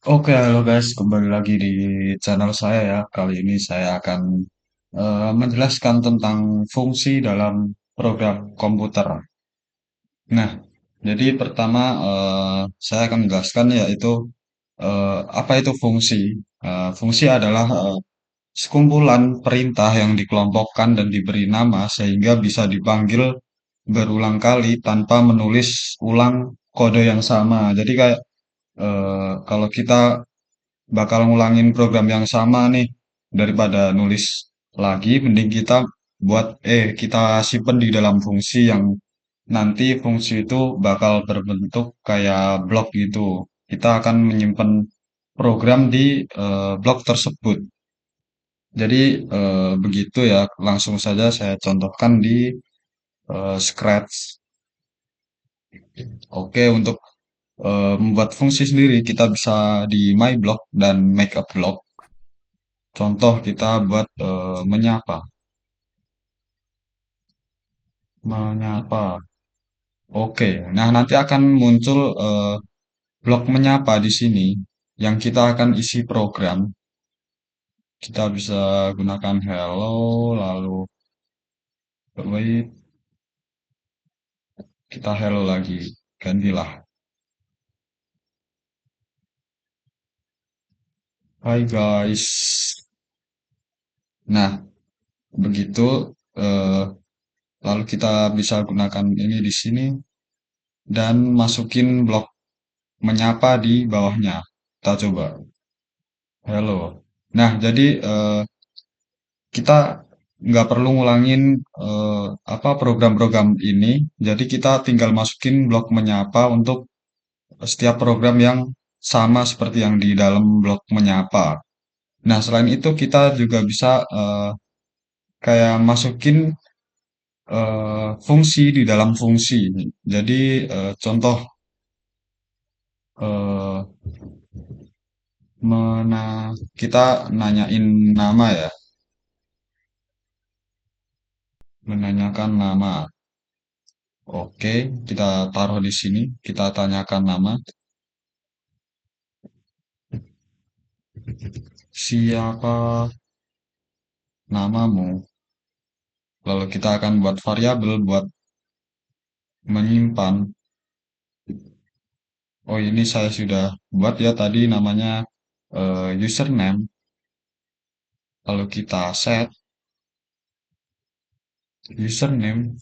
Oke, halo guys, kembali lagi di channel saya ya. Kali ini saya akan menjelaskan tentang fungsi dalam program komputer. Nah, jadi pertama saya akan menjelaskan yaitu apa itu fungsi. Fungsi adalah sekumpulan perintah yang dikelompokkan dan diberi nama sehingga bisa dipanggil berulang kali tanpa menulis ulang kode yang sama. Jadi kayak kalau kita bakal ngulangin program yang sama nih daripada nulis lagi, mending kita simpen di dalam fungsi yang nanti fungsi itu bakal berbentuk kayak blok gitu. Kita akan menyimpan program di blok tersebut. Jadi begitu ya, langsung saja saya contohkan di Scratch. Oke, untuk membuat fungsi sendiri kita bisa di MyBlock dan Make a Block. Contoh kita buat menyapa, menyapa. Oke, nah nanti akan muncul blok menyapa di sini yang kita akan isi program. Kita bisa gunakan hello, lalu wait, kita hello lagi, gantilah. Hai guys. Nah, begitu eh, lalu kita bisa gunakan ini di sini dan masukin blok menyapa di bawahnya. Kita coba. Hello. Nah, jadi kita nggak perlu ngulangin apa program-program ini. Jadi kita tinggal masukin blok menyapa untuk setiap program yang sama seperti yang di dalam blok menyapa. Nah, selain itu kita juga bisa kayak masukin fungsi di dalam fungsi. Jadi contoh eh, kita nanyain nama ya, menanyakan nama. Oke, kita taruh di sini, kita tanyakan nama. Siapa namamu? Lalu kita akan buat variabel buat menyimpan. Oh, ini saya sudah buat ya tadi namanya username. Lalu kita set username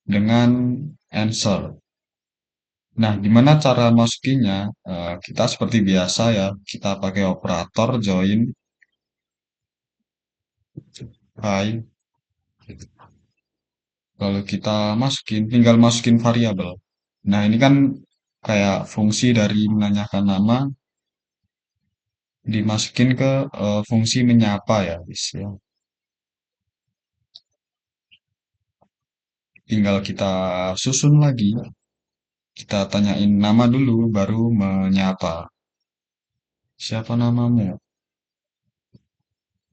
dengan answer. Nah, gimana cara masukinnya? Kita seperti biasa ya, kita pakai operator join, by, lalu kita tinggal masukin variabel. Nah, ini kan kayak fungsi dari menanyakan nama dimasukin ke fungsi menyapa ya, guys ya. Tinggal kita susun lagi, kita tanyain nama dulu, baru menyapa. Siapa namamu?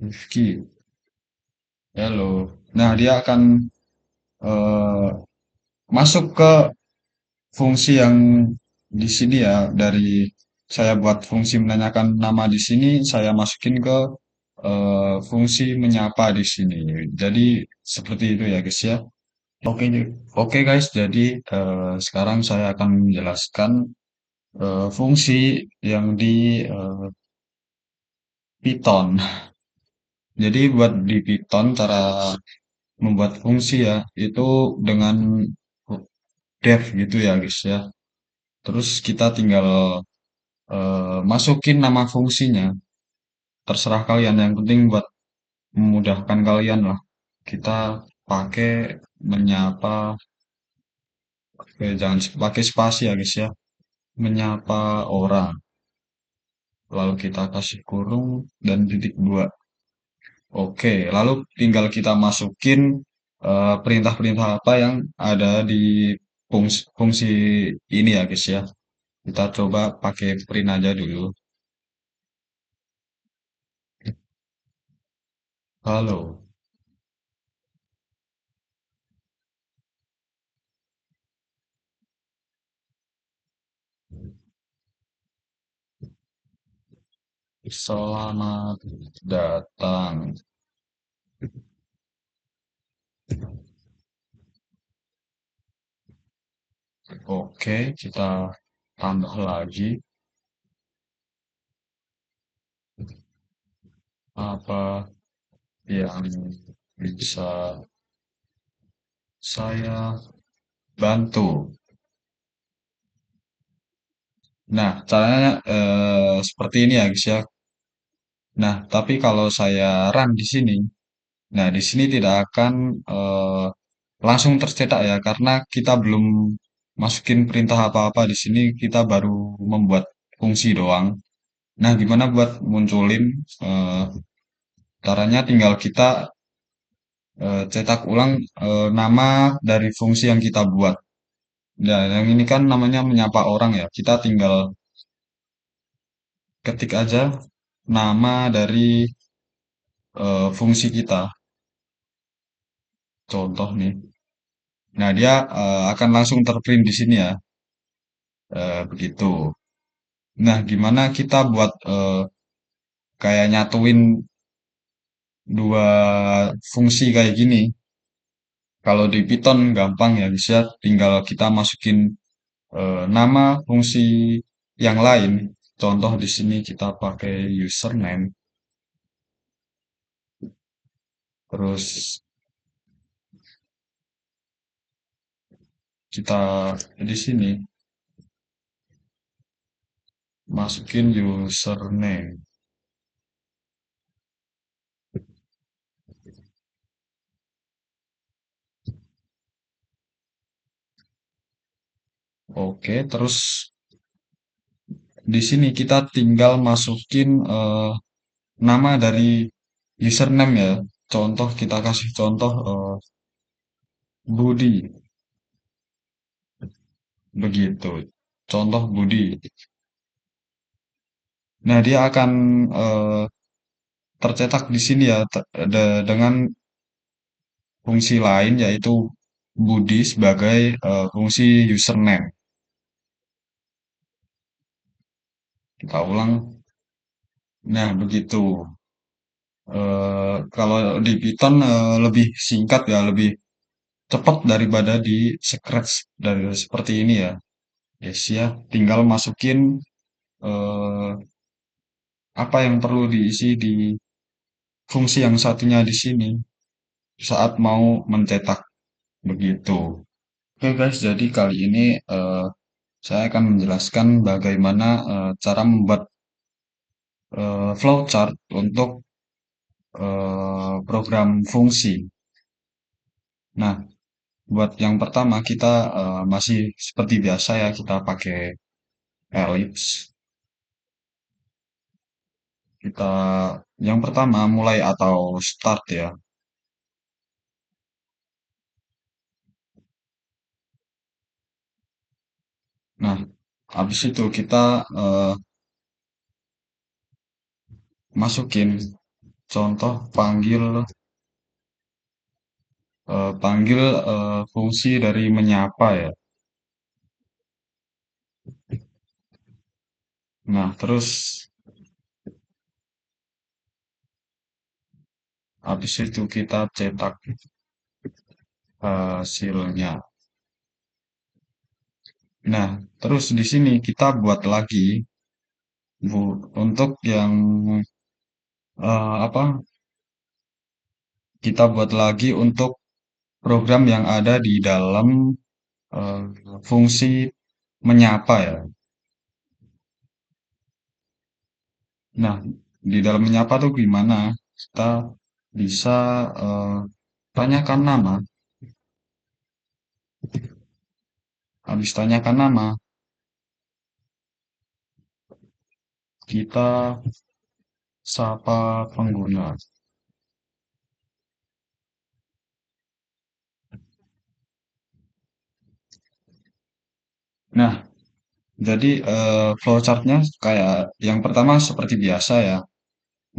Rifki. Halo. Nah, dia akan eh, masuk ke fungsi yang di sini ya. Dari saya buat fungsi menanyakan nama di sini, saya masukin ke fungsi menyapa di sini. Jadi seperti itu ya, guys ya. Oke, oke guys. Jadi sekarang saya akan menjelaskan fungsi yang di Python. Jadi buat di Python cara membuat fungsi ya itu dengan def gitu ya guys ya. Terus kita tinggal masukin nama fungsinya. Terserah kalian. Yang penting buat memudahkan kalian lah. Kita pakai menyapa. Jangan pakai spasi ya guys ya. Menyapa orang. Lalu kita kasih kurung dan titik dua. Oke, lalu tinggal kita masukin perintah-perintah apa yang ada di fungsi ini ya guys ya. Kita coba pakai print aja dulu. Halo. Selamat datang. Oke, kita tambah lagi. Apa yang bisa saya bantu? Nah, caranya seperti ini ya, guys ya. Nah, tapi kalau saya run di sini, nah di sini tidak akan langsung tercetak ya, karena kita belum masukin perintah apa-apa di sini, kita baru membuat fungsi doang. Nah, gimana buat munculin? eh, Caranya tinggal kita cetak ulang nama dari fungsi yang kita buat. Nah, yang ini kan namanya menyapa orang ya. Kita tinggal ketik aja nama dari fungsi kita. Contoh nih. Nah, dia akan langsung terprint di sini ya. Begitu. Nah, gimana kita buat kayak nyatuin dua fungsi kayak gini? Kalau di Python gampang ya, bisa tinggal kita masukin nama fungsi yang lain. Contoh di sini kita pakai username, terus kita di sini masukin username. Oke, terus di sini kita tinggal masukin nama dari username ya. Contoh kita kasih contoh Budi, begitu. Contoh Budi. Nah, dia akan eh, tercetak di sini ya dengan fungsi lain yaitu Budi sebagai fungsi username. Kita ulang. Nah, begitu. Kalau di Python lebih singkat ya, lebih cepat daripada di Scratch dari seperti ini ya. Yes ya, tinggal masukin eh, apa yang perlu diisi di fungsi yang satunya di sini saat mau mencetak begitu. Oke guys, jadi kali ini saya akan menjelaskan bagaimana cara membuat flowchart untuk program fungsi. Nah, buat yang pertama kita masih seperti biasa ya, kita pakai ellipse. Kita yang pertama mulai atau start ya. Nah, habis itu kita masukin contoh panggil fungsi dari menyapa ya. Nah, terus habis itu kita cetak hasilnya. Nah, terus di sini kita buat lagi untuk yang apa? Kita buat lagi untuk program yang ada di dalam eh, fungsi menyapa ya. Nah, di dalam menyapa tuh gimana? Kita bisa eh, tanyakan nama. Habis tanyakan nama, kita sapa pengguna. Nah, jadi flowchart-nya kayak yang pertama seperti biasa ya.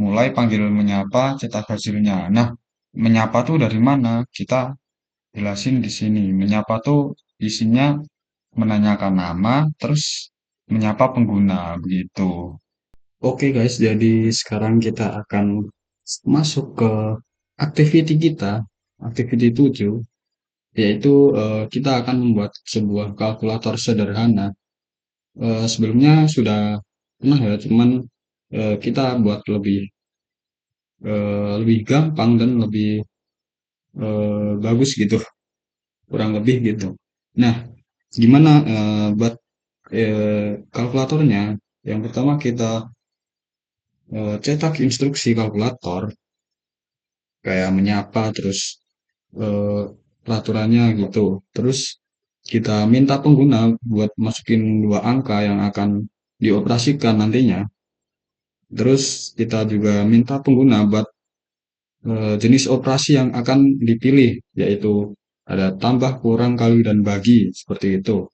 Mulai panggil menyapa, cetak hasilnya. Nah, menyapa tuh dari mana? Kita jelasin di sini. Menyapa tuh isinya menanyakan nama, terus menyapa pengguna, begitu. Oke guys, jadi sekarang kita akan masuk ke activity kita, activity 7, yaitu kita akan membuat sebuah kalkulator sederhana. Sebelumnya sudah pernah ya, cuman kita buat lebih gampang dan lebih bagus gitu, kurang lebih gitu. Nah, gimana buat kalkulatornya? Yang pertama kita cetak instruksi kalkulator kayak menyapa terus eh, peraturannya gitu. Terus kita minta pengguna buat masukin dua angka yang akan dioperasikan nantinya. Terus kita juga minta pengguna buat jenis operasi yang akan dipilih, yaitu ada tambah, kurang, kali, dan bagi, seperti itu.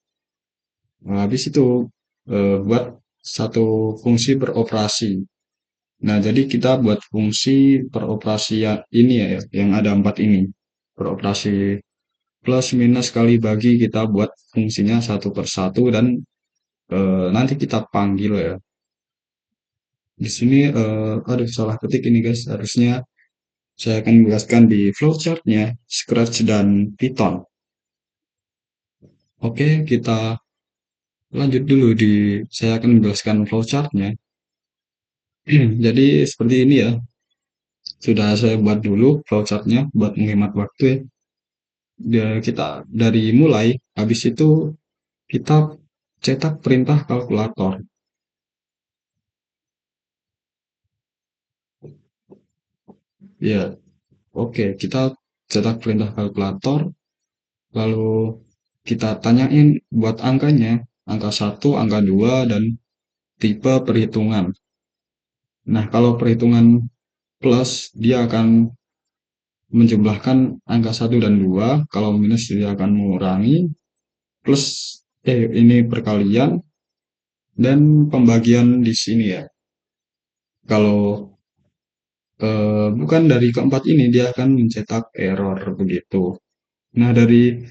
Nah, habis itu buat satu fungsi beroperasi. Nah, jadi kita buat fungsi beroperasi ini ya, yang ada empat ini. Beroperasi plus minus kali bagi kita buat fungsinya satu per satu dan nanti kita panggil ya. Di sini aduh salah ketik ini guys. Harusnya saya akan menjelaskan di flowchartnya, Scratch dan Python. Oke, kita lanjut dulu saya akan menjelaskan flowchartnya. Jadi seperti ini ya. Sudah saya buat dulu flowchartnya buat menghemat waktu ya. Kita dari mulai, habis itu kita cetak perintah kalkulator. Ya, oke, kita cetak perintah kalkulator, lalu kita tanyain buat angkanya, angka satu, angka 2 dan tipe perhitungan. Nah, kalau perhitungan plus, dia akan menjumlahkan angka satu dan 2. Kalau minus, dia akan mengurangi. Plus, ini perkalian, dan pembagian di sini ya. Kalau bukan dari keempat ini, dia akan mencetak error begitu. Nah, dari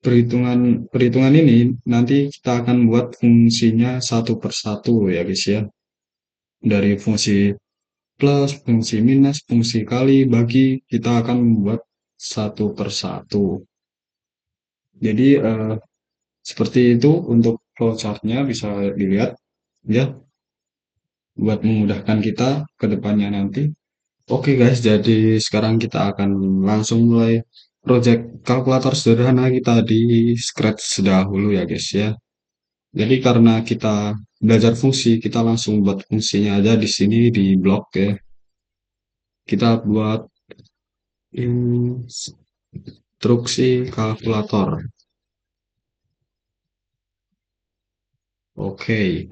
perhitungan perhitungan ini nanti kita akan buat fungsinya satu per satu ya guys ya. Dari fungsi plus, fungsi minus, fungsi kali, bagi, kita akan membuat satu per satu. Jadi seperti itu untuk flowchartnya bisa dilihat ya buat memudahkan kita ke depannya nanti. Oke guys, jadi sekarang kita akan langsung mulai project kalkulator sederhana kita di Scratch dahulu ya guys ya. Jadi karena kita belajar fungsi, kita langsung buat fungsinya aja di sini di blok ya. Kita buat instruksi kalkulator. Oke.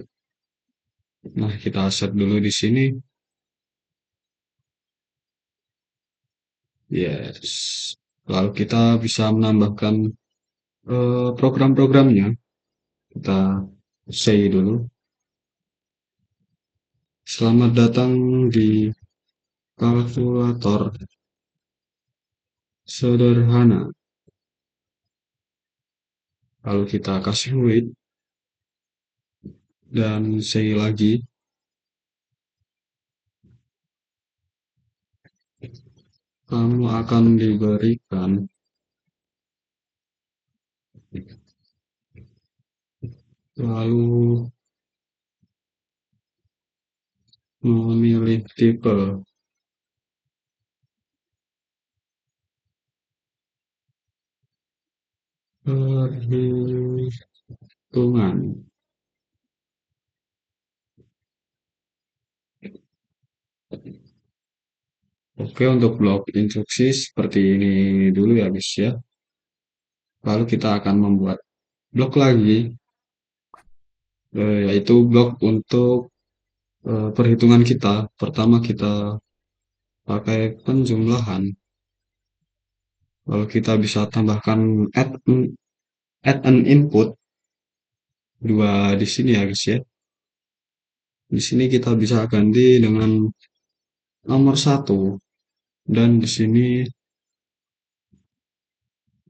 Nah, kita set dulu di sini. Yes. Lalu kita bisa menambahkan program-programnya. Kita say dulu. Selamat datang di kalkulator sederhana. Lalu kita kasih wait dan say lagi. Kamu akan diberikan lalu memilih tipe perhitungan. Oke, untuk blok instruksi seperti ini dulu ya guys ya. Lalu kita akan membuat blok lagi, yaitu blok untuk perhitungan kita. Pertama kita pakai penjumlahan. Lalu kita bisa tambahkan add an input dua di sini ya guys ya. Di sini kita bisa ganti dengan nomor satu dan di sini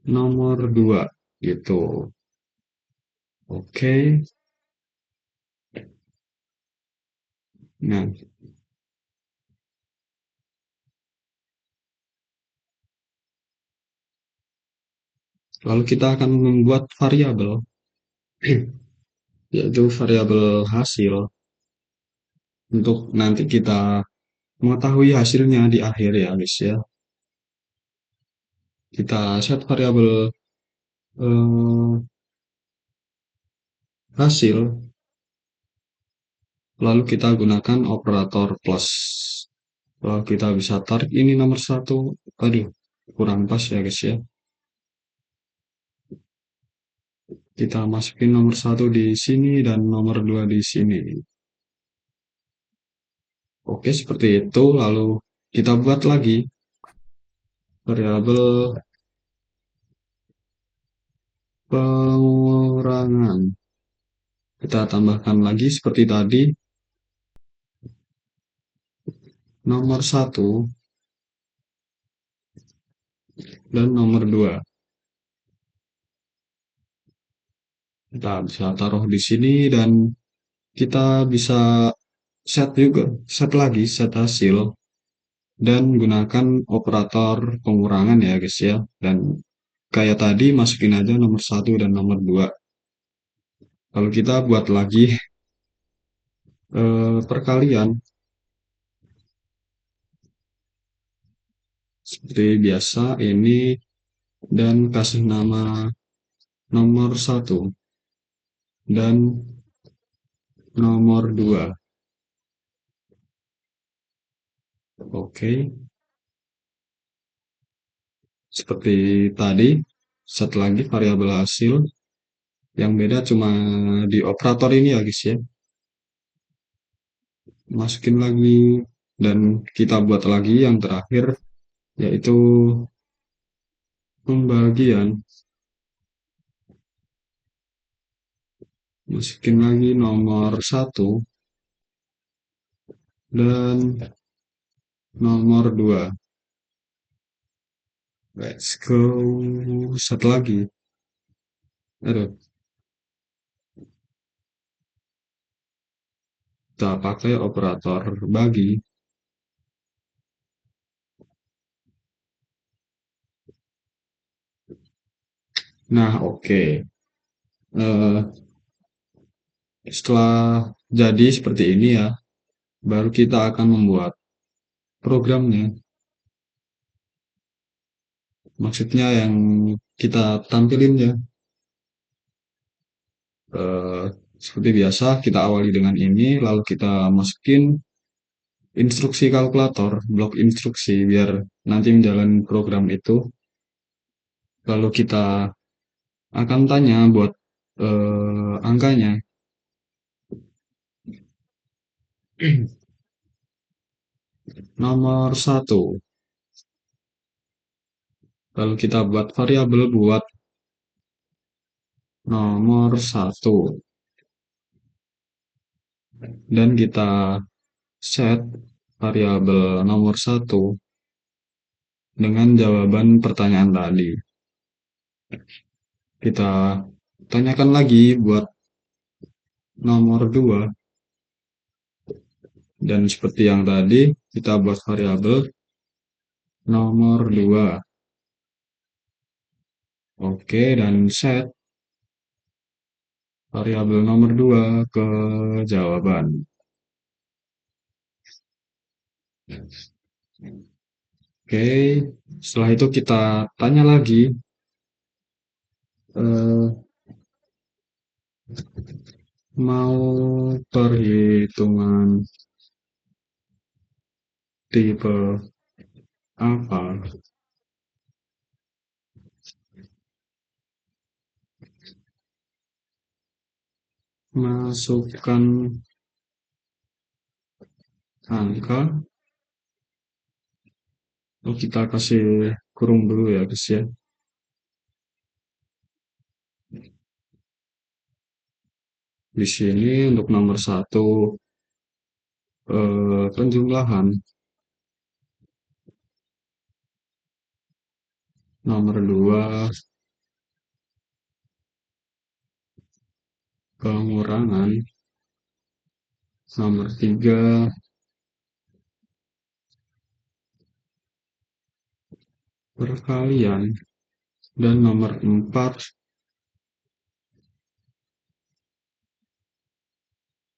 nomor dua gitu. Oke, Nah, lalu kita akan membuat variabel, yaitu variabel hasil, untuk nanti kita mengetahui hasilnya di akhir ya guys ya. Kita set variabel eh, hasil, lalu kita gunakan operator plus. Kita bisa tarik ini nomor satu. Aduh, kurang pas ya guys ya. Kita masukin nomor satu di sini dan nomor dua di sini. Oke, seperti itu. Lalu kita buat lagi variabel pengurangan. Kita tambahkan lagi seperti tadi, nomor satu dan nomor dua. Kita bisa taruh di sini dan kita bisa set juga, set lagi, set hasil dan gunakan operator pengurangan ya guys ya. Dan kayak tadi masukin aja nomor satu dan nomor dua. Kalau kita buat lagi perkalian seperti biasa ini dan kasih nama nomor satu dan nomor dua. Oke, seperti tadi, set lagi variabel hasil. Yang beda cuma di operator ini ya guys ya. Masukin lagi dan kita buat lagi yang terakhir, yaitu pembagian. Masukin lagi nomor satu dan nomor dua. Let's go. Satu lagi. Aduh, kita pakai operator bagi. Nah, oke. Eh, Setelah jadi seperti ini ya, baru kita akan membuat programnya. Maksudnya yang kita tampilin ya. Eh, Seperti biasa, kita awali dengan ini, lalu kita masukin instruksi kalkulator, blok instruksi, biar nanti menjalani program itu. Lalu kita akan tanya buat angkanya. Nomor satu. Lalu kita buat variabel buat nomor satu. Dan kita set variabel nomor satu dengan jawaban pertanyaan tadi. Kita tanyakan lagi buat nomor 2 dan seperti yang tadi kita buat variabel nomor 2. Oke, dan set variabel nomor 2 ke jawaban. Oke, setelah itu kita tanya lagi eh, mau perhitungan tipe apa? Masukkan angka. Oh, kita kasih kurung dulu ya guys ya. Di sini untuk nomor satu penjumlahan, nomor dua pengurangan, nomor 3 perkalian, dan nomor 4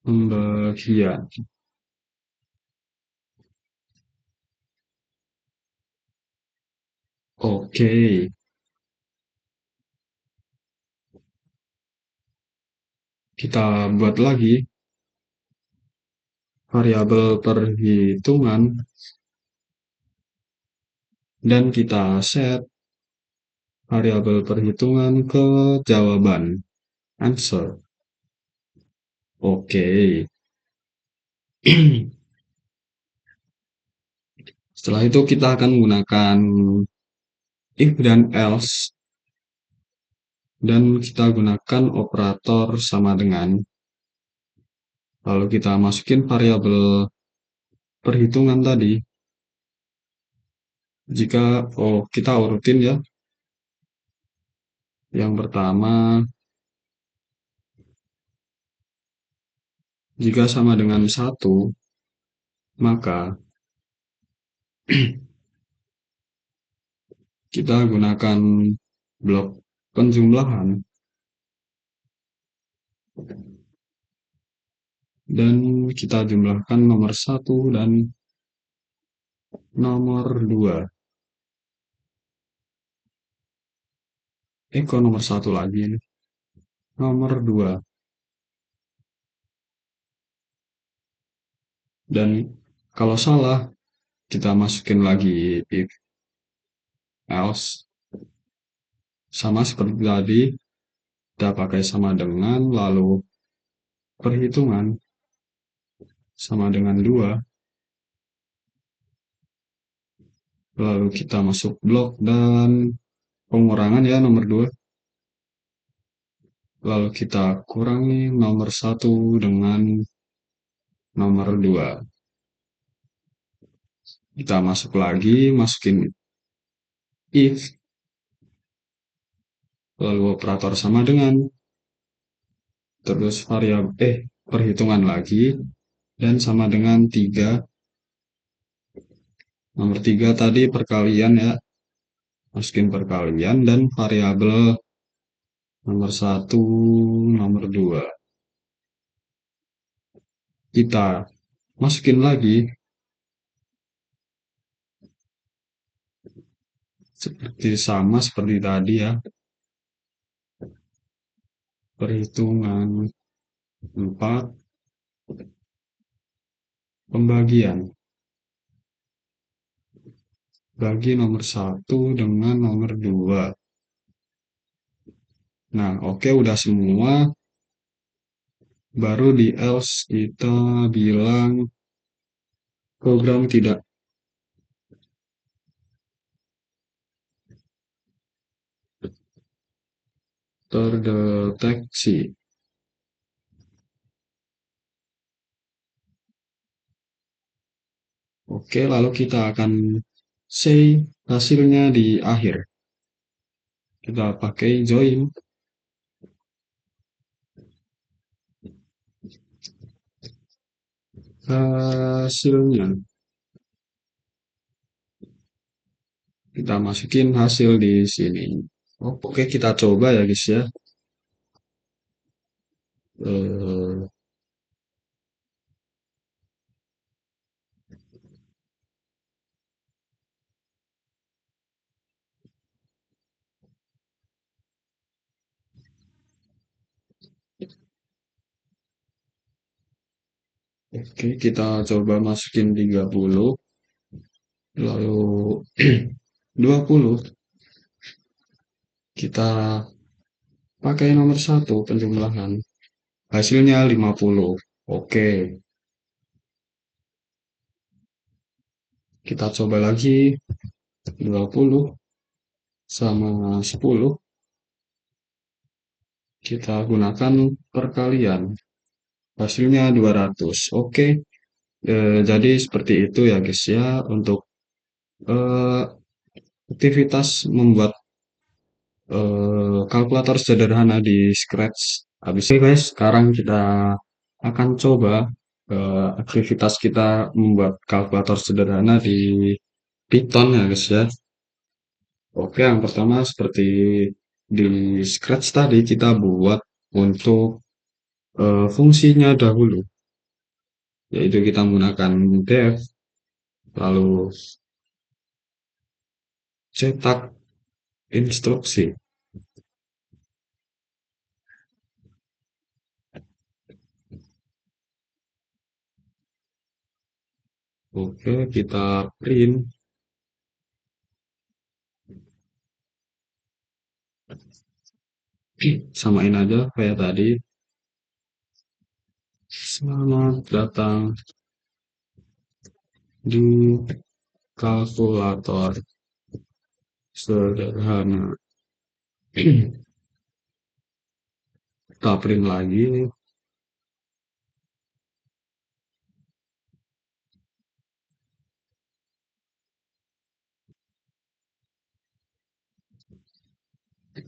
pembagian. Oke, kita buat lagi variabel perhitungan dan kita set variabel perhitungan ke jawaban answer. Oke. Setelah itu kita akan menggunakan if dan else, dan kita gunakan operator sama dengan. Lalu kita masukin variabel perhitungan tadi. Jika kita urutin ya. Yang pertama, jika sama dengan 1, maka kita gunakan blok penjumlahan dan kita jumlahkan nomor 1 dan nomor 2. Kok nomor 1 lagi ini? Nomor 2. Dan kalau salah, kita masukin lagi if else. Sama seperti tadi, kita pakai sama dengan, lalu perhitungan sama dengan 2. Lalu kita masuk blok dan pengurangan ya nomor 2. Lalu kita kurangi nomor 1 dengan nomor 2. Kita masuk lagi, masukin if, lalu operator sama dengan, terus variabel perhitungan lagi, dan sama dengan 3. Nomor 3 tadi perkalian ya, masukin perkalian dan variabel nomor 1, nomor 2. Kita masukin lagi sama seperti tadi ya, perhitungan 4, pembagian, bagi nomor 1 dengan nomor 2. Nah, oke, udah semua. Baru di else kita bilang program tidak terdeteksi. Oke, lalu kita akan say hasilnya di akhir. Kita pakai join. Hasilnya. Kita masukin hasil di sini. Oke, kita coba ya guys ya. Eh, Oke, kita coba masukin 30, lalu 20. Kita pakai nomor 1 penjumlahan. Hasilnya 50. Oke, kita coba lagi 20 sama 10. Kita gunakan perkalian. Hasilnya 200. Oke, jadi seperti itu ya guys ya untuk eh, aktivitas membuat kalkulator sederhana di Scratch. Habis ini guys, sekarang kita akan coba aktivitas kita membuat kalkulator sederhana di Python ya guys ya. Oke, yang pertama seperti di Scratch tadi kita buat untuk fungsinya dahulu, yaitu kita menggunakan def, lalu cetak instruksi. Oke, kita print, samain aja kayak tadi. Selamat datang di kalkulator sederhana. Kita print lagi.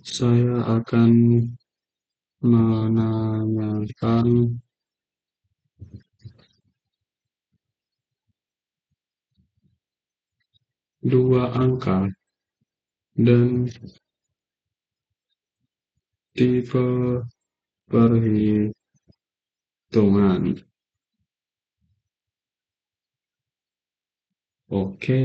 Saya akan menanyakan dua angka dan tipe perhitungan. Oke.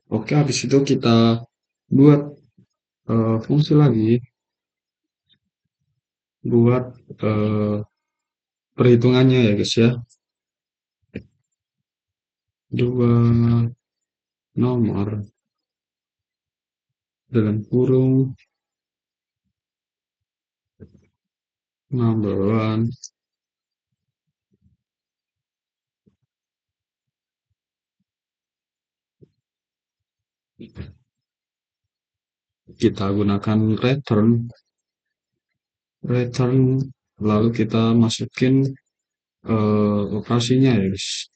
Oke, habis itu kita buat fungsi lagi buat eh, perhitungannya ya guys ya. Dua nomor dalam kurung number one, kita gunakan return, lalu kita masukin operasinya ya guys.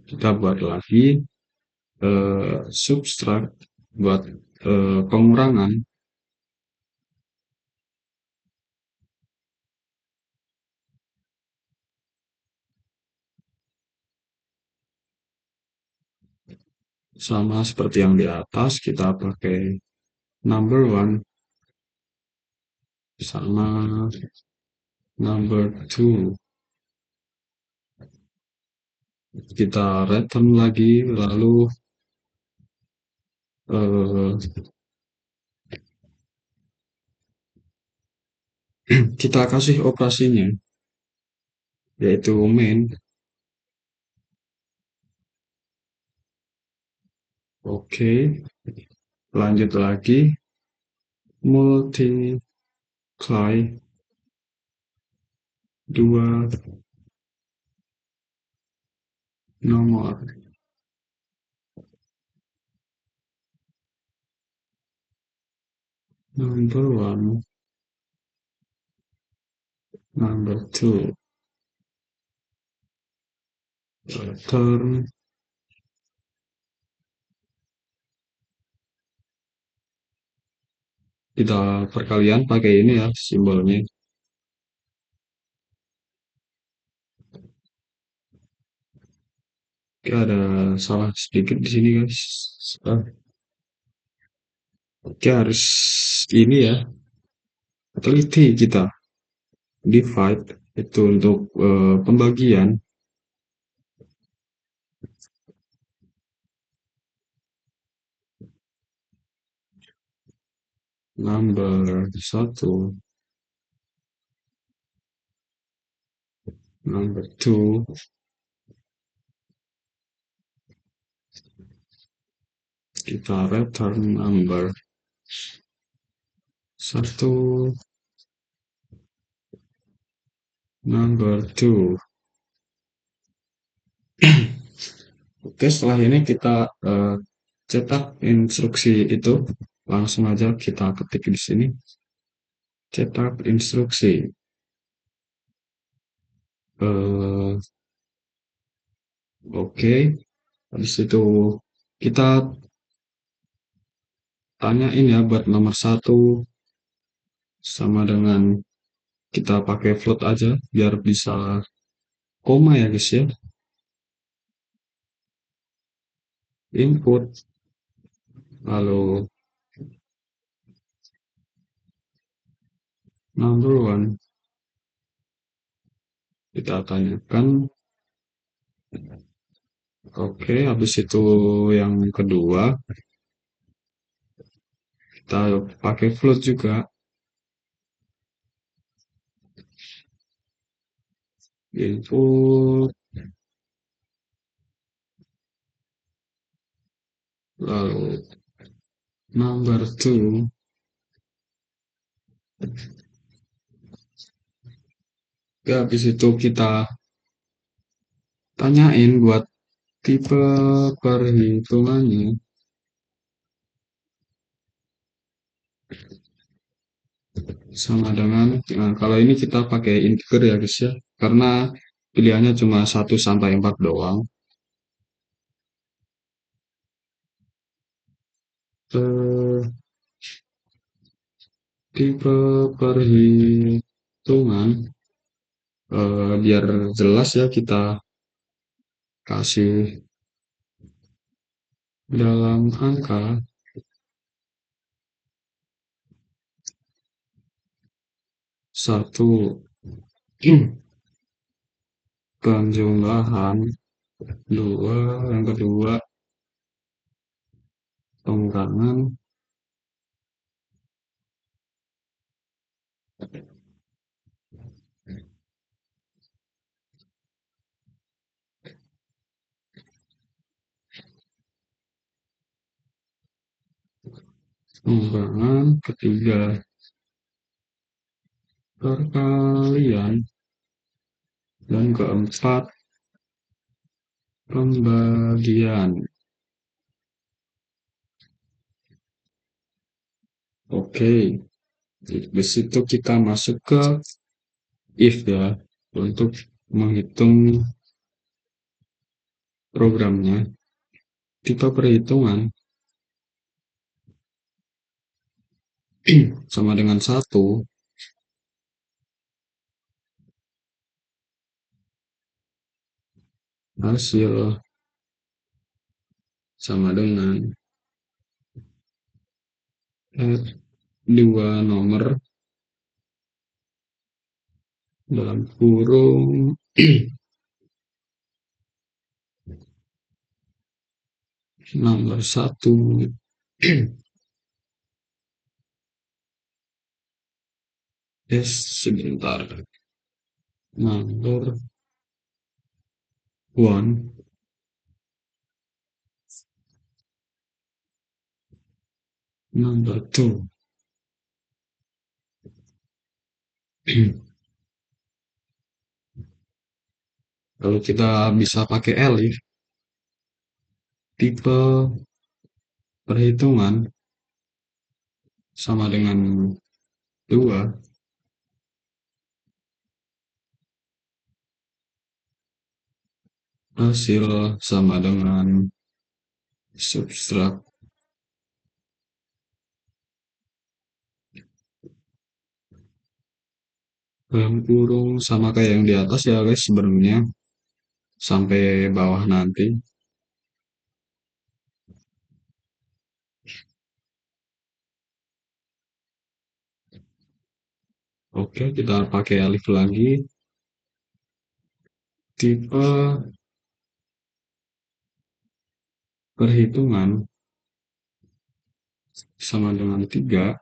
Kita buat lagi subtract buat pengurangan. Sama seperti yang di atas, kita pakai number one sama number two. Kita return lagi, lalu eh, kita kasih operasinya, yaitu main. Oke, lanjut lagi, multiply dua nomor. Number one, number two. Return. Kita perkalian pakai ini ya simbolnya. Oke, ada salah sedikit di sini guys. Oke, harus ini ya, teliti kita. Divide itu untuk pembagian. Number satu, number two, kita return number satu, number two. Oke, setelah ini kita cetak instruksi itu. Langsung aja kita ketik di sini. Cetak instruksi. Eh, oke, habis itu kita tanyain ya buat nomor satu sama dengan kita pakai float aja biar bisa koma ya guys ya. Input lalu number one kita tanyakan. Oke, habis itu yang kedua kita pakai float juga. Input lalu number two. Ya, habis itu kita tanyain buat tipe perhitungannya sama dengan, nah, kalau ini kita pakai integer ya guys ya, karena pilihannya cuma 1 sampai 4 doang. Eh, Tipe perhitungan, biar jelas ya kita kasih dalam angka satu. Penjumlahan dua, yang kedua pengurangan, ketiga perkalian, dan keempat pembagian. Oke, di situ kita masuk ke if ya untuk menghitung programnya. Tipe perhitungan sama dengan satu, hasil sama dengan add dua nomor dalam kurung nomor satu. Sebentar, number one, number two. Kalau kita bisa pakai elif, tipe perhitungan sama dengan dua, hasil sama dengan subtract dalam kurung, sama kayak yang di atas ya guys sebenarnya, sampai bawah nanti. Oke, kita pakai alif lagi. Tipe perhitungan sama dengan tiga,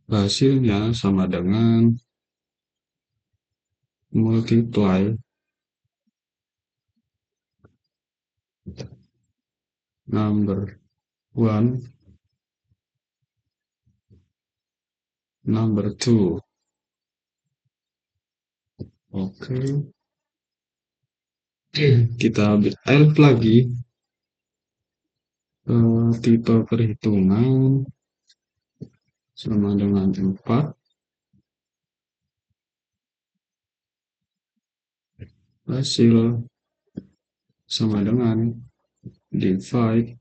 hasilnya sama dengan multiply number one Number two. Oke, kita elf lagi. Tipe perhitungan sama dengan 4. Hasil sama dengan divide,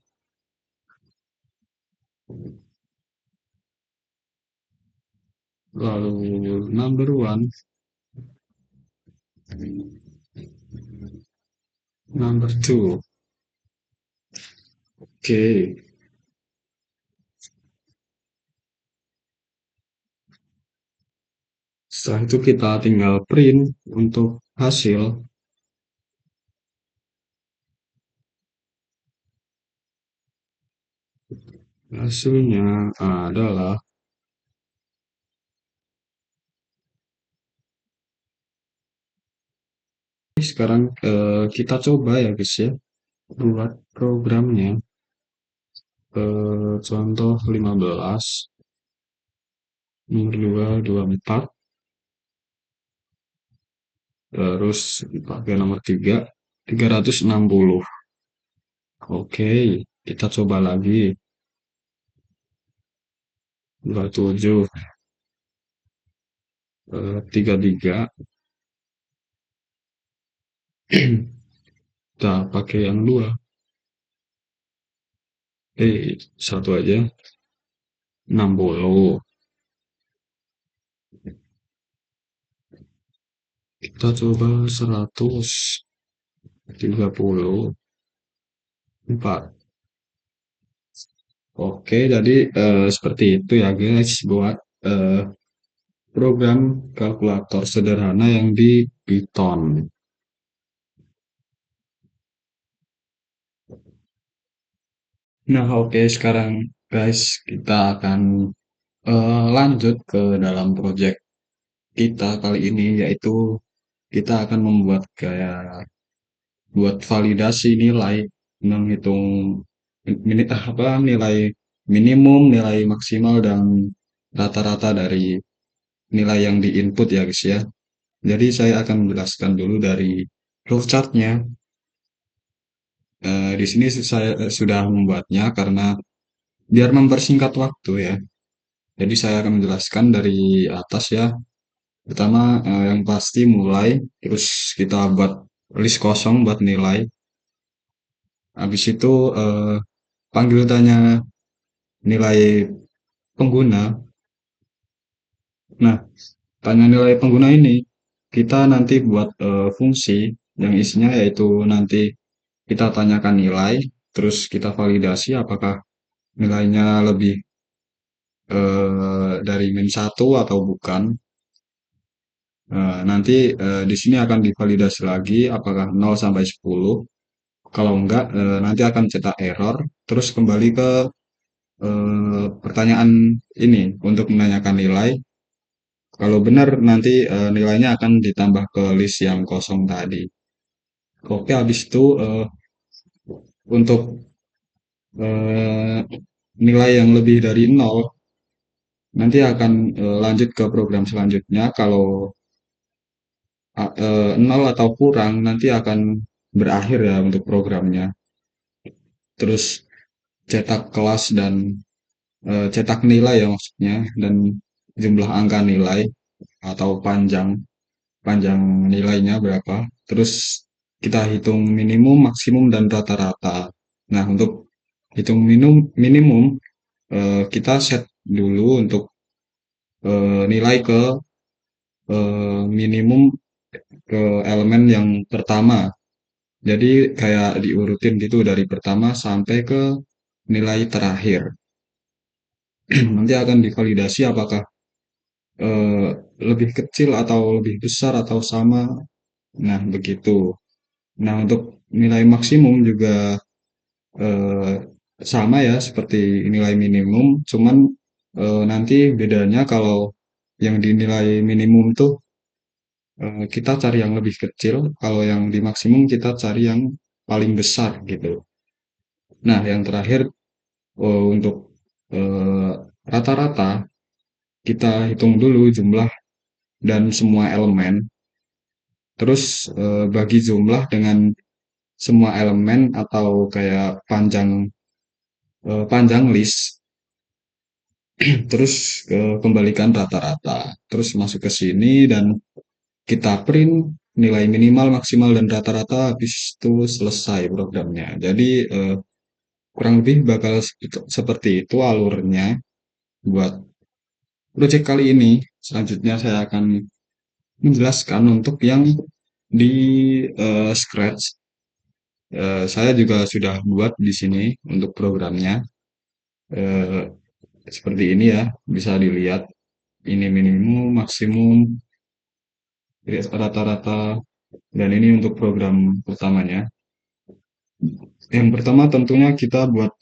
lalu number one, number two. Oke, setelah itu kita tinggal print untuk hasil. Hasilnya adalah, sekarang kita coba ya guys ya, buat programnya. Contoh 15, nomor 2, 24, terus pakai nomor 3, 360. Oke, kita coba lagi. 27, 33. Kita pakai yang dua. Satu aja. 60. Kita coba 134. Oke, jadi seperti itu ya guys buat eh, program kalkulator sederhana yang di Python. Nah, oke, sekarang guys kita akan lanjut ke dalam project kita kali ini, yaitu kita akan membuat kayak buat validasi nilai, menghitung nilai minimum, nilai maksimal, dan rata-rata dari nilai yang di input ya guys ya. Jadi saya akan menjelaskan dulu dari flowchartnya. Di sini saya sudah membuatnya karena biar mempersingkat waktu ya. Jadi saya akan menjelaskan dari atas ya. Pertama, yang pasti mulai, terus kita buat list kosong buat nilai. Habis itu panggil tanya nilai pengguna. Nah, tanya nilai pengguna ini kita nanti buat fungsi yang isinya yaitu nanti kita tanyakan nilai, terus kita validasi apakah nilainya lebih dari min satu atau bukan. Nanti di sini akan divalidasi lagi apakah 0 sampai 10. Kalau enggak, nanti akan cetak error, terus kembali ke pertanyaan ini untuk menanyakan nilai. Kalau benar nanti nilainya akan ditambah ke list yang kosong tadi. Oke, habis itu untuk eh, nilai yang lebih dari nol nanti akan lanjut ke program selanjutnya. Kalau 0 atau kurang nanti akan berakhir ya untuk programnya. Terus cetak kelas dan cetak nilai ya maksudnya, dan jumlah angka nilai atau panjang panjang nilainya berapa. Terus kita hitung minimum, maksimum, dan rata-rata. Nah, untuk hitung minimum, kita set dulu untuk nilai ke minimum ke elemen yang pertama. Jadi kayak diurutin gitu dari pertama sampai ke nilai terakhir. Nanti akan divalidasi apakah eh, lebih kecil atau lebih besar atau sama. Nah, begitu. Nah, untuk nilai maksimum juga eh, sama ya seperti nilai minimum, cuman nanti bedanya kalau yang dinilai minimum tuh kita cari yang lebih kecil, kalau yang di maksimum kita cari yang paling besar gitu. Nah, yang terakhir untuk eh, rata-rata, kita hitung dulu jumlah dan semua elemen, terus bagi jumlah dengan semua elemen atau kayak panjang list, terus kembalikan rata-rata, terus masuk ke sini dan kita print nilai minimal, maksimal, dan rata-rata, habis itu selesai programnya. Jadi kurang lebih bakal seperti itu alurnya buat project kali ini. Selanjutnya saya akan menjelaskan untuk yang di Scratch. Saya juga sudah buat di sini untuk programnya. Eh, Seperti ini ya, bisa dilihat. Ini minimum, maksimum, rata-rata, dan ini untuk program utamanya. Yang pertama tentunya kita buat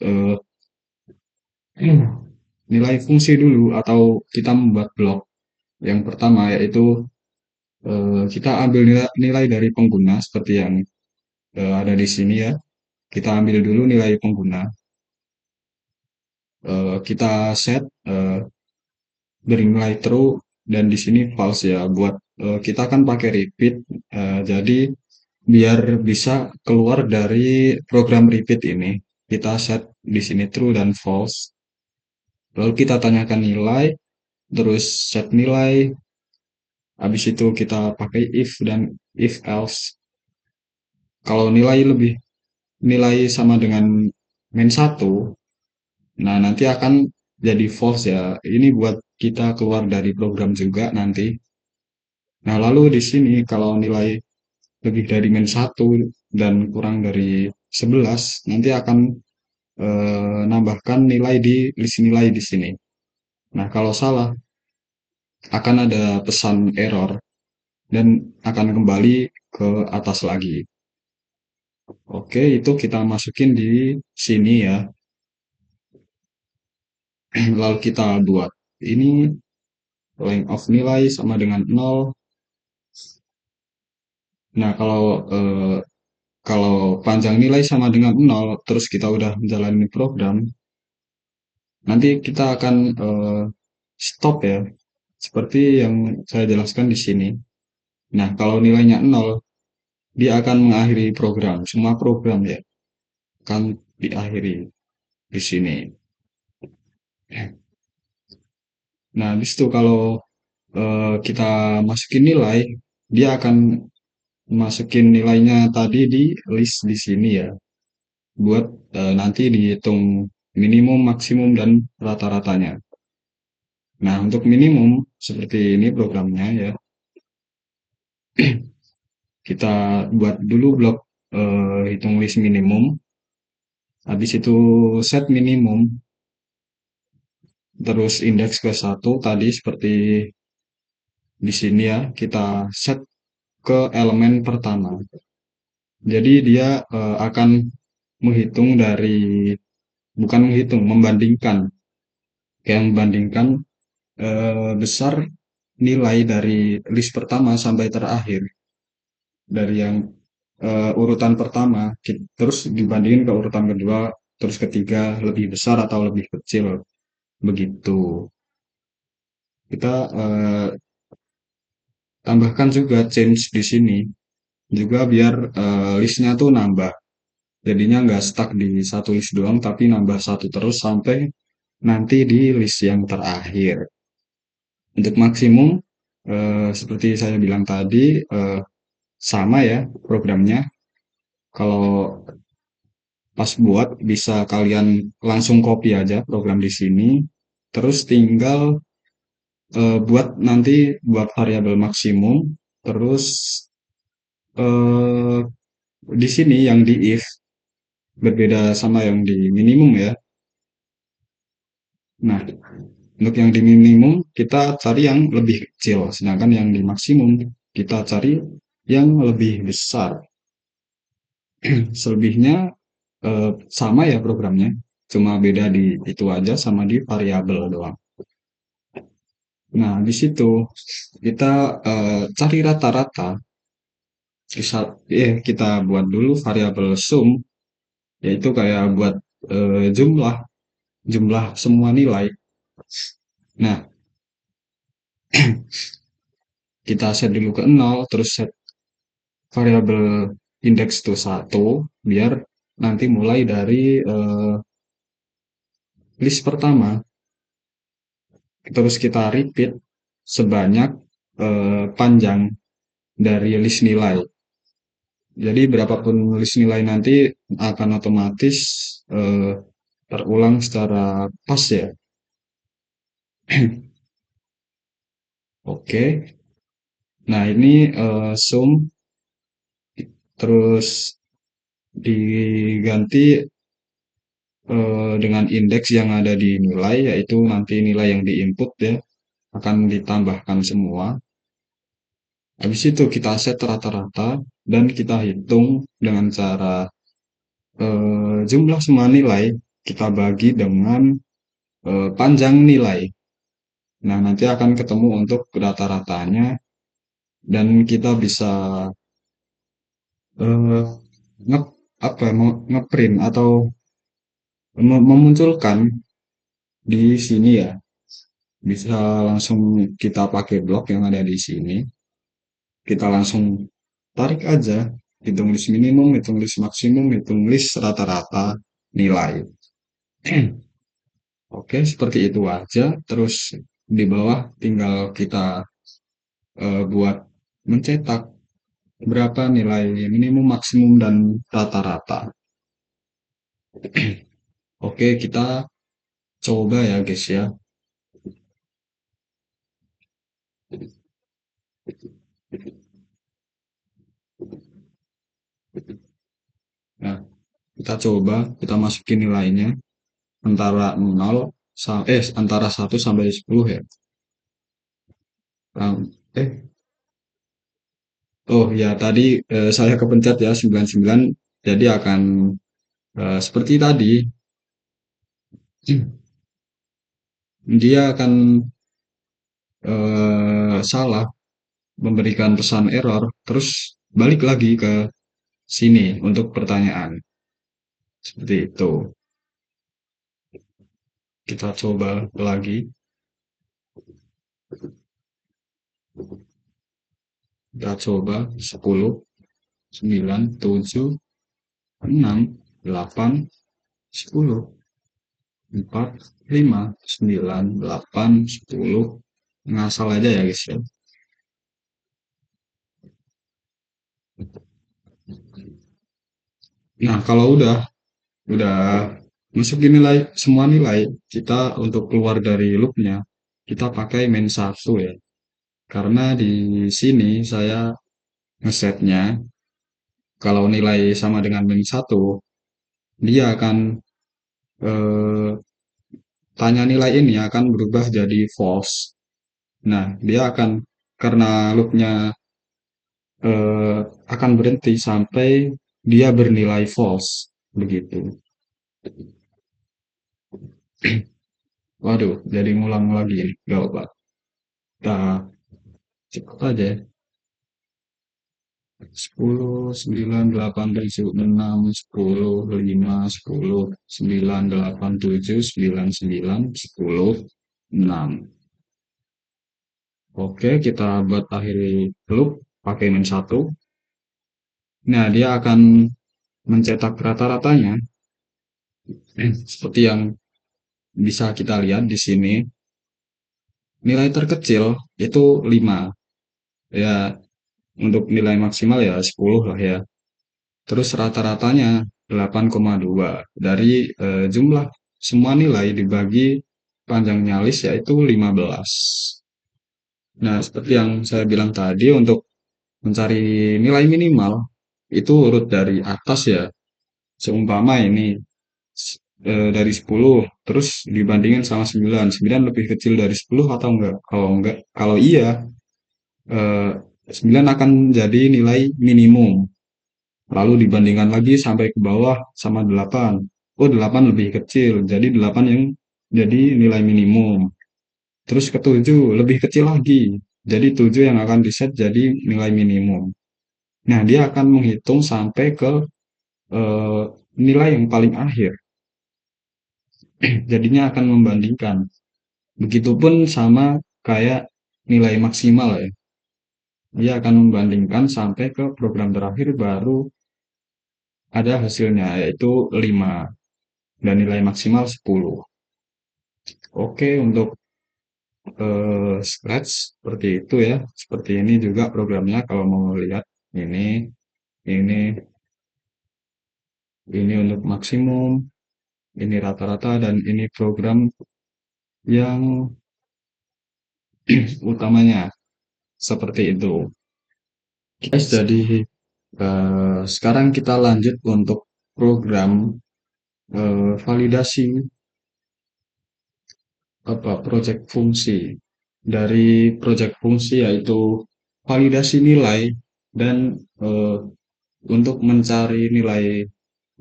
nilai fungsi dulu atau kita membuat blok. Yang pertama yaitu kita ambil nilai dari pengguna seperti yang ada di sini ya. Kita ambil dulu nilai pengguna. Kita set beri nilai true dan di sini false ya. Buat kita kan pakai repeat, jadi biar bisa keluar dari program repeat ini, kita set di sini true dan false. Lalu kita tanyakan nilai, terus set nilai. Habis itu kita pakai if dan if else. Kalau nilai sama dengan min 1, nah nanti akan jadi false ya. Ini buat kita keluar dari program juga nanti. Nah, lalu di sini kalau nilai lebih dari min 1 dan kurang dari 11, nanti akan nambahkan nilai di list nilai di sini. Nah, kalau salah akan ada pesan error dan akan kembali ke atas lagi. Oke, itu kita masukin di sini ya. Lalu kita buat ini length of nilai sama dengan 0. Nah, kalau panjang nilai sama dengan 0, terus kita udah menjalani program, nanti kita akan stop ya, seperti yang saya jelaskan di sini. Nah, kalau nilainya 0, dia akan mengakhiri program, semua program ya, akan diakhiri di sini. Nah, habis itu kalau kita masukin nilai, dia akan masukin nilainya tadi di list di sini ya, buat nanti dihitung minimum, maksimum, dan rata-ratanya. Nah, untuk minimum seperti ini programnya ya, kita buat dulu blok hitung list minimum, habis itu set minimum, terus indeks ke 1 tadi seperti di sini ya, kita set ke elemen pertama. Jadi dia akan menghitung dari, bukan menghitung, membandingkan, kayak membandingkan besar nilai dari list pertama sampai terakhir, dari yang urutan pertama terus dibandingin ke urutan kedua, terus ketiga lebih besar atau lebih kecil, begitu. Kita tambahkan juga change di sini juga biar listnya tuh nambah, jadinya nggak stuck di satu list doang tapi nambah satu terus sampai nanti di list yang terakhir. Untuk maksimum seperti saya bilang tadi, sama ya programnya. Kalau pas buat bisa kalian langsung copy aja program di sini, terus tinggal buat nanti buat variabel maksimum, terus eh, di sini yang di if berbeda sama yang di minimum ya. Nah, untuk yang di minimum kita cari yang lebih kecil, sedangkan yang di maksimum kita cari yang lebih besar. Selebihnya sama ya programnya, cuma beda di itu aja sama di variabel doang. Nah, di situ kita cari rata-rata. Kita buat dulu variabel sum, yaitu kayak buat jumlah jumlah semua nilai. Nah, kita set dulu ke 0, terus set variabel indeks itu 1, biar nanti mulai dari list pertama, terus kita repeat sebanyak panjang dari list nilai. Jadi berapapun list nilai nanti akan otomatis eh, terulang secara pas ya. Oke. Nah, ini sum terus diganti dengan indeks yang ada di nilai, yaitu nanti nilai yang diinput ya akan ditambahkan semua. Habis itu kita set rata-rata dan kita hitung dengan cara jumlah semua nilai kita bagi dengan panjang nilai. Nah, nanti akan ketemu untuk rata-ratanya dan kita bisa eh, nge apa ya, ngeprint atau memunculkan di sini ya. Bisa langsung kita pakai blok yang ada di sini. Kita langsung tarik aja, hitung list minimum, hitung list maksimum, hitung list rata-rata nilai. Oke, seperti itu aja. Terus di bawah tinggal kita buat mencetak berapa nilai minimum, maksimum, dan rata-rata. Oke, kita coba ya guys ya. Nah, kita coba, kita masukin nilainya antara 0 antara 1 sampai 10 ya. Eh, oh ya tadi saya kepencet ya 99, jadi akan seperti tadi dia akan salah memberikan pesan error, terus balik lagi ke sini untuk pertanyaan. Seperti itu. Kita coba lagi. Kita coba 10, 9, 7, 6, 8, 10, 4, 5, 9, 8, 10. Ngasal aja ya guys ya. Nah, kalau udah masukin nilai semua nilai, kita untuk keluar dari loopnya kita pakai main satu ya. Karena di sini saya ngesetnya kalau nilai sama dengan min satu, dia akan eh, tanya nilai ini akan berubah jadi false. Nah, dia akan karena loopnya eh, akan berhenti sampai dia bernilai false begitu. Waduh, jadi ngulang lagi ini. Gak apa. Kita cepat aja ya. 10, 9, 8, 7, 6, 10, 5, 10, 9, 8, 7, 9, 9, 10, 6. Oke, kita buat akhiri loop pakai min satu. Nah, dia akan mencetak rata-ratanya seperti yang bisa kita lihat di sini. Nilai terkecil itu 5. Ya, untuk nilai maksimal ya 10 lah ya. Terus rata-ratanya 8,2 dari jumlah semua nilai dibagi panjangnya list yaitu 15. Nah, seperti yang saya bilang tadi untuk mencari nilai minimal itu urut dari atas ya. Seumpama ini dari 10 terus dibandingin sama 9. 9 lebih kecil dari 10 atau enggak? Kalau enggak, kalau iya eh, 9 akan jadi nilai minimum. Lalu dibandingkan lagi sampai ke bawah sama 8. Oh, 8 lebih kecil. Jadi 8 yang jadi nilai minimum. Terus ke 7 lebih kecil lagi. Jadi 7 yang akan diset jadi nilai minimum. Nah, dia akan menghitung sampai ke eh, nilai yang paling akhir. Jadinya akan membandingkan. Begitupun sama kayak nilai maksimal ya. Dia akan membandingkan sampai ke program terakhir baru ada hasilnya yaitu 5 dan nilai maksimal 10. Oke, untuk Scratch seperti itu ya. Seperti ini juga programnya kalau mau lihat ini, ini, ini untuk maksimum, ini rata-rata dan ini program yang utamanya seperti itu. Guys, jadi sekarang kita lanjut untuk program validasi apa project fungsi. Dari project fungsi yaitu validasi nilai dan eh, untuk mencari nilai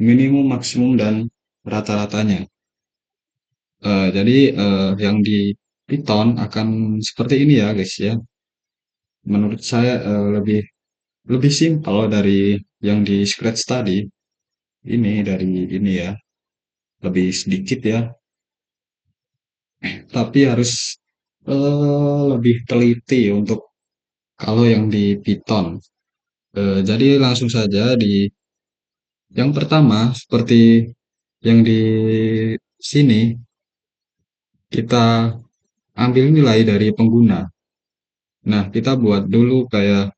minimum, maksimum dan rata-ratanya. Jadi yang di Python akan seperti ini ya guys ya. Menurut saya lebih lebih simpel dari yang di Scratch tadi. Ini dari ini ya, lebih sedikit ya, tapi harus lebih teliti untuk kalau yang di Python. Jadi langsung saja di yang pertama seperti yang di sini kita ambil nilai dari pengguna. Nah, kita buat dulu kayak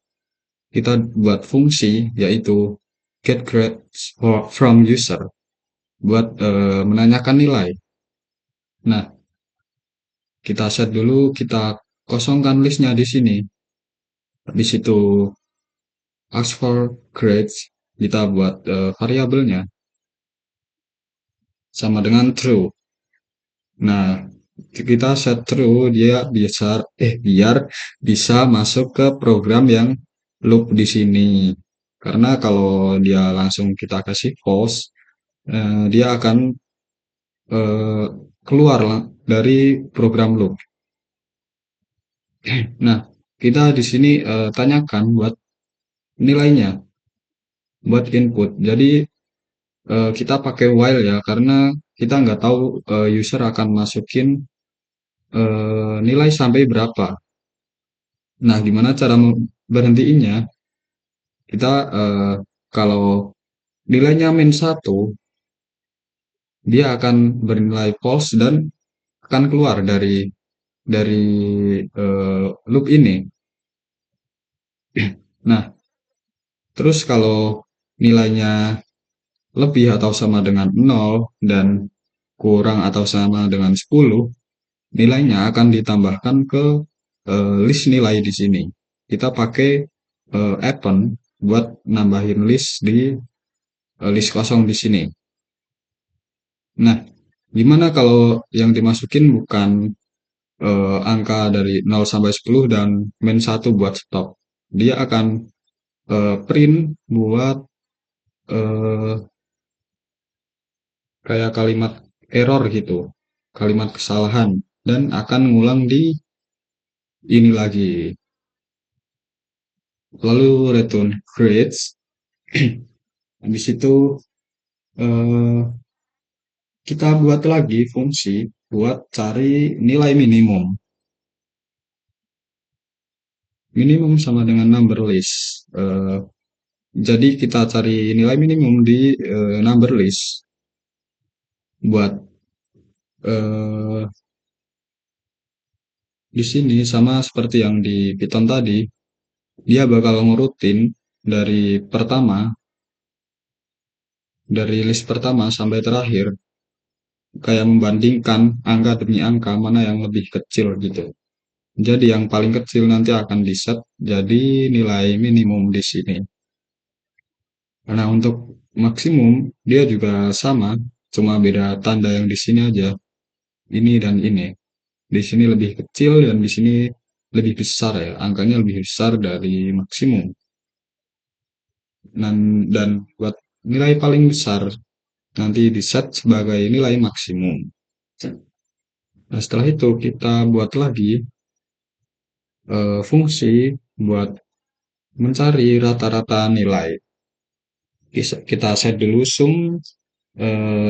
kita buat fungsi yaitu get grades from user buat menanyakan nilai. Nah, kita set dulu, kita kosongkan listnya di sini. Di situ ask for grades, kita buat variabelnya sama dengan true. Nah, kita set true dia biar bisa masuk ke program yang loop di sini. Karena kalau dia langsung kita kasih false, dia akan eh, keluar dari program loop. Nah, kita di sini tanyakan buat nilainya, buat input. Jadi kita pakai while ya, karena kita nggak tahu user akan masukin nilai sampai berapa. Nah, gimana cara berhentiinnya? Kita kalau nilainya min satu, dia akan bernilai false dan akan keluar dari loop ini. Nah, terus kalau nilainya lebih atau sama dengan 0 dan kurang atau sama dengan 10, nilainya akan ditambahkan ke list nilai di sini. Kita pakai append buat nambahin list di list kosong di sini. Nah, gimana kalau yang dimasukin bukan angka dari 0 sampai 10 dan min 1 buat stop. Dia akan print buat eh, kayak kalimat error gitu, kalimat kesalahan, dan akan ngulang di ini lagi. Lalu return grades. Di situ eh, kita buat lagi fungsi buat cari nilai minimum. Minimum sama dengan number list. Jadi kita cari nilai minimum di number list buat eh, di sini sama seperti yang di Python tadi, dia bakal ngurutin dari pertama, dari list pertama sampai terakhir, kayak membandingkan angka demi angka mana yang lebih kecil gitu. Jadi yang paling kecil nanti akan di-set jadi nilai minimum di sini. Karena untuk maksimum dia juga sama, cuma beda tanda yang di sini aja. Ini dan ini. Di sini lebih kecil dan di sini lebih besar ya. Angkanya lebih besar dari maksimum. Dan buat nilai paling besar nanti di-set sebagai nilai maksimum. Nah, setelah itu kita buat lagi fungsi buat mencari rata-rata nilai. Kita set dulu sum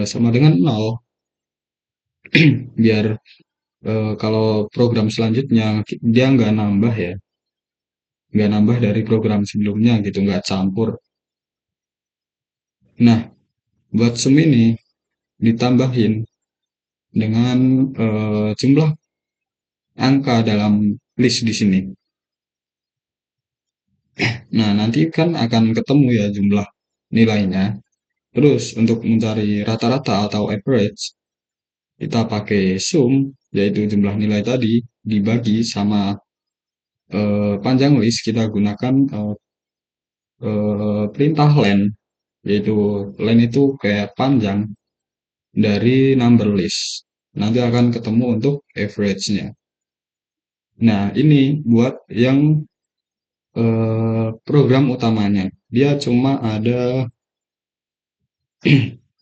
sama dengan 0 biar kalau program selanjutnya dia nggak nambah ya. nggak nambah dari program sebelumnya gitu, nggak campur. Nah, buat sum ini ditambahin dengan jumlah angka dalam list di sini. Nah, nanti kan akan ketemu ya jumlah nilainya. Terus untuk mencari rata-rata atau average, kita pakai sum, yaitu jumlah nilai tadi, dibagi sama panjang list, kita gunakan perintah len, yaitu len itu kayak panjang dari number list. Nanti akan ketemu untuk average-nya. Nah, ini buat yang program utamanya. Dia cuma ada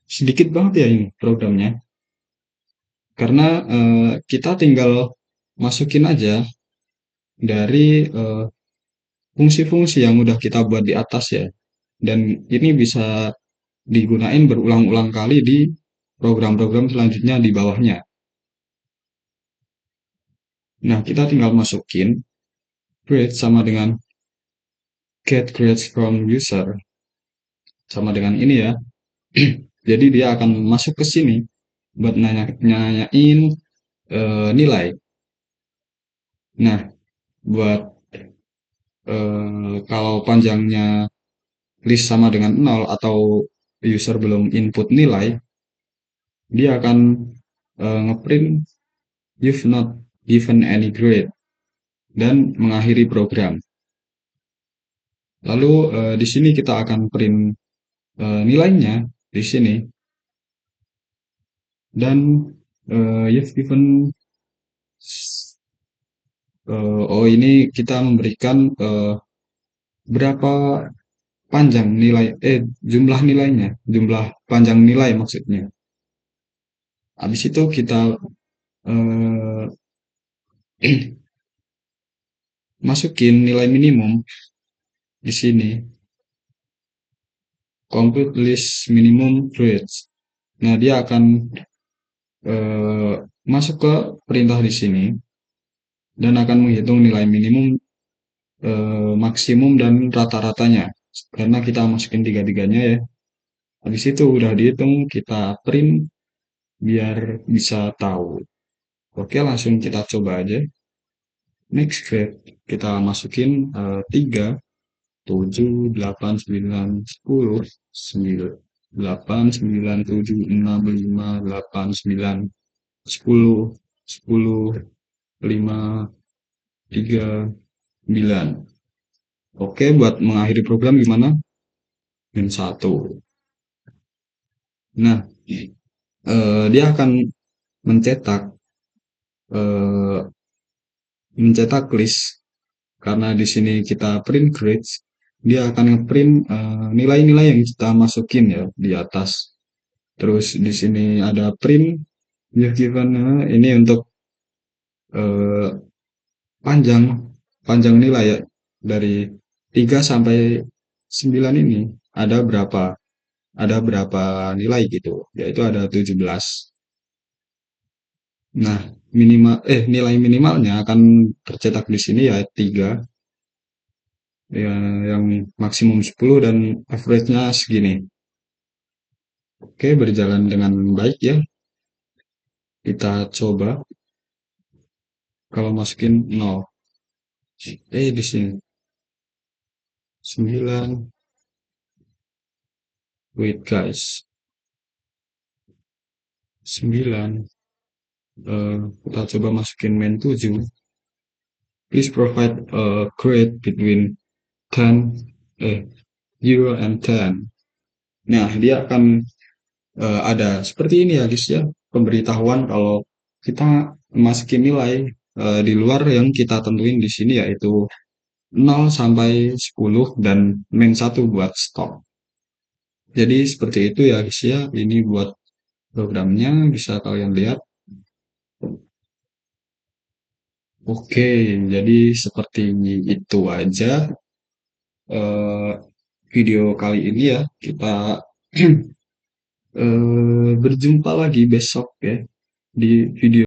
sedikit banget ya ini programnya. Karena kita tinggal masukin aja dari fungsi-fungsi yang udah kita buat di atas ya. Dan ini bisa digunain berulang-ulang kali di program-program selanjutnya di bawahnya. Nah, kita tinggal masukin grade sama dengan get grades from user. Sama dengan ini ya. Jadi dia akan masuk ke sini buat nanyain nilai. Nah, buat kalau panjangnya list sama dengan 0 atau user belum input nilai, dia akan ngeprint you've not given any grade dan mengakhiri program. Lalu di sini kita akan print nilainya di sini dan you've given oh ini kita memberikan berapa panjang nilai jumlah nilainya, jumlah panjang nilai maksudnya. Habis itu kita eh, masukin nilai minimum di sini, complete list minimum grades. Nah, dia akan eh, masuk ke perintah di sini dan akan menghitung nilai minimum, maksimum dan rata-ratanya. Karena kita masukin tiga-tiganya ya. Habis itu udah dihitung, kita print biar bisa tahu. Oke, langsung kita coba aja. Next grade kita masukin 3, 7, 8, 9, 10, 9, 8, 9, 7, 6, 5, 8, 9, 10, 10, 5, 3, 9. Oke, buat mengakhiri program gimana? Min 1. Nah, dia akan mencetak eh, mencetak list karena di sini kita print grades, dia akan ngeprint nilai-nilai yang kita masukin ya di atas. Terus di sini ada print given ini untuk eh, panjang panjang nilai ya dari 3 sampai 9 ini ada berapa nilai gitu, yaitu ada 17. Nah, nilai minimalnya akan tercetak di sini ya 3, ya, yang maksimum 10 dan average-nya segini. Oke, berjalan dengan baik ya. Kita coba kalau masukin 0. Di sini 9. Wait guys. 9. Kita coba masukin main 7. Please provide a grade between 10 0 and 10. Nah, dia akan ada seperti ini ya guys ya, pemberitahuan kalau kita masukin nilai di luar yang kita tentuin di sini, yaitu 0 sampai 10 dan min 1 buat stop. Jadi seperti itu ya guys ya, ini buat programnya bisa kalian lihat. Oke, jadi seperti itu aja eh, video kali ini ya. Kita berjumpa lagi besok ya di video